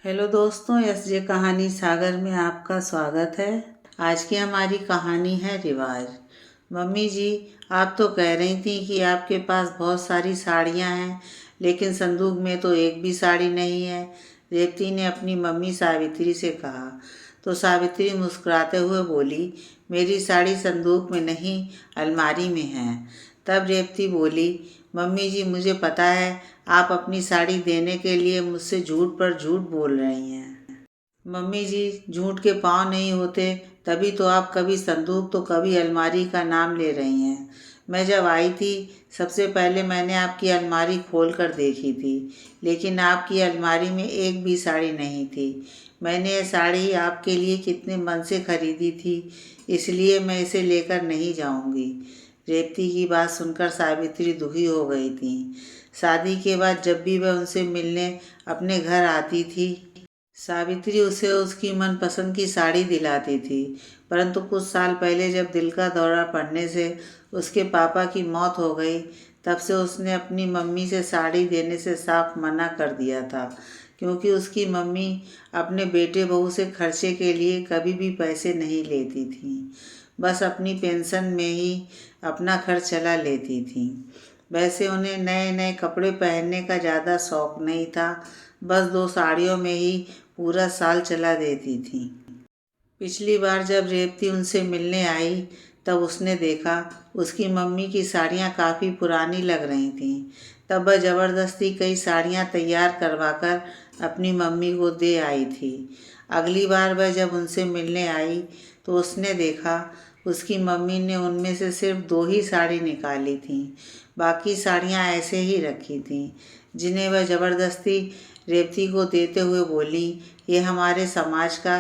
Hello दोस्तों, SJ कहानी सागर में आपका स्वागत है। आज की हमारी कहानी है रिवाज। मम्मी जी, आप तो कह रही थी कि आपके पास बहुत सारी साड़ियां हैं, लेकिन संदूक में तो एक भी साड़ी नहीं है। रेवती ने अपनी मम्मी सावित्री से कहा तो सावित्री मुस्कुराते हुए बोली, मेरी साड़ी संदूक में नहीं, अलमारी में है। तब रेवती बोली, मम्मी जी, मुझे पता है आप अपनी साड़ी देने के लिए मुझसे झूठ पर झूठ बोल रही हैं। मम्मी जी, झूठ के पाँव नहीं होते, तभी तो आप कभी संदूक तो कभी अलमारी का नाम ले रही हैं। मैं जब आई थी सबसे पहले मैंने आपकी अलमारी खोल कर देखी थी, लेकिन आपकी अलमारी में एक भी साड़ी नहीं थी। मैंने ये साड़ी आपके लिए कितने मन से खरीदी थी, इसलिए मैं इसे लेकर नहीं जाऊंगी। रेवती की बात सुनकर सावित्री दुखी हो गई थी। शादी के बाद जब भी वह उनसे मिलने अपने घर आती थी, सावित्री उसे उसकी मनपसंद की साड़ी दिलाती थी। परंतु कुछ साल पहले जब दिल का दौरा पड़ने से उसके पापा की मौत हो गई, तब से उसने अपनी मम्मी से साड़ी देने से साफ मना कर दिया था, क्योंकि उसकी मम्मी अपने बेटे बहू से खर्चे के लिए कभी भी पैसे नहीं लेती थी। बस अपनी पेंशन में ही अपना खर्च चला लेती थी। वैसे उन्हें नए नए कपड़े पहनने का ज़्यादा शौक नहीं था, बस 2 साड़ियों में ही पूरा साल चला देती थी। पिछली बार जब रेवती उनसे मिलने आई तब उसने देखा उसकी मम्मी की साड़ियाँ काफ़ी पुरानी लग रही थीं। तब वह ज़बरदस्ती कई साड़ियाँ तैयार करवाकर अपनी मम्मी को दे आई थी। अगली बार वह जब उनसे मिलने आई तो उसने देखा उसकी मम्मी ने उनमें से सिर्फ 2 ही साड़ी निकाली थी, बाकी साड़ियाँ ऐसे ही रखी थीं, जिन्हें वह ज़बरदस्ती रेवती को देते हुए बोली, ये हमारे समाज का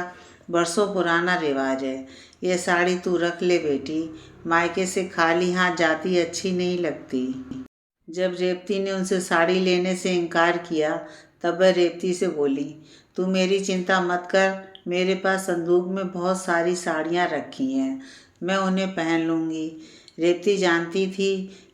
बरसों पुराना रिवाज है। ये साड़ी तू रख ले बेटी, मायके से खाली हाथ जाती अच्छी नहीं लगती। जब रेवती ने उनसे साड़ी लेने से इनकार किया तब वह रेवती से बोली, तू मेरी चिंता मत कर, मेरे पास संदूक में बहुत सारी साड़ियाँ रखी हैं, मैं उन्हें पहन लूँगी। रेवती जानती थी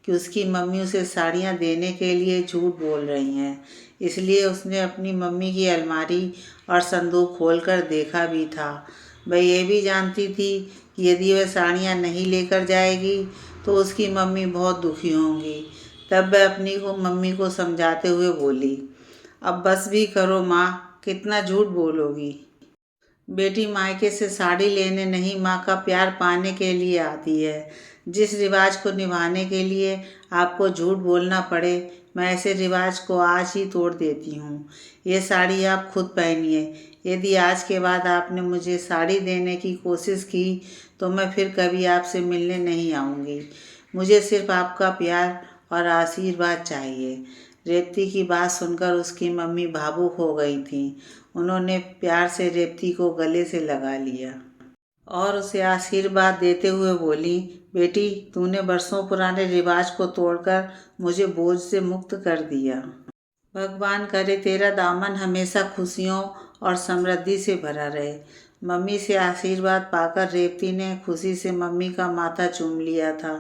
कि उसकी मम्मी उसे साड़ियाँ देने के लिए झूठ बोल रही हैं, इसलिए उसने अपनी मम्मी की अलमारी और संदूक खोलकर देखा भी था। वह ये भी जानती थी कि यदि वह साड़ियाँ नहीं लेकर जाएगी तो उसकी मम्मी बहुत दुखी होंगी। तब वह अपनी मम्मी को समझाते हुए बोली, अब बस भी करो माँ, कितना झूठ बोलोगी। बेटी मायके से साड़ी लेने नहीं, माँ का प्यार पाने के लिए आती है। जिस रिवाज को निभाने के लिए आपको झूठ बोलना पड़े, मैं ऐसे रिवाज को आज ही तोड़ देती हूँ। ये साड़ी आप खुद पहनिए। यदि आज के बाद आपने मुझे साड़ी देने की कोशिश की तो मैं फिर कभी आपसे मिलने नहीं आऊँगी। मुझे सिर्फ आपका प्यार और आशीर्वाद चाहिए। रेवती की बात सुनकर उसकी मम्मी भावुक हो गई थी। उन्होंने प्यार से रेवती को गले से लगा लिया और उसे आशीर्वाद देते हुए बोली, बेटी, तूने बरसों पुराने रिवाज को तोड़कर मुझे बोझ से मुक्त कर दिया। भगवान करे तेरा दामन हमेशा खुशियों और समृद्धि से भरा रहे। मम्मी से आशीर्वाद पाकर रेवती ने खुशी से मम्मी का माथा चूम लिया था।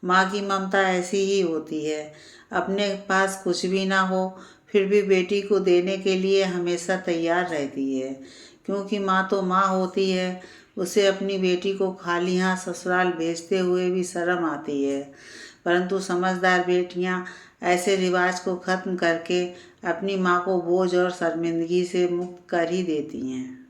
माँ की ममता ऐसी ही होती है, अपने पास कुछ भी ना हो फिर भी बेटी को देने के लिए हमेशा तैयार रहती है, क्योंकि माँ तो माँ होती है। उसे अपनी बेटी को खाली हाथ ससुराल भेजते हुए भी शर्म आती है, परंतु समझदार बेटियाँ ऐसे रिवाज को ख़त्म करके अपनी माँ को बोझ और शर्मिंदगी से मुक्त कर ही देती हैं।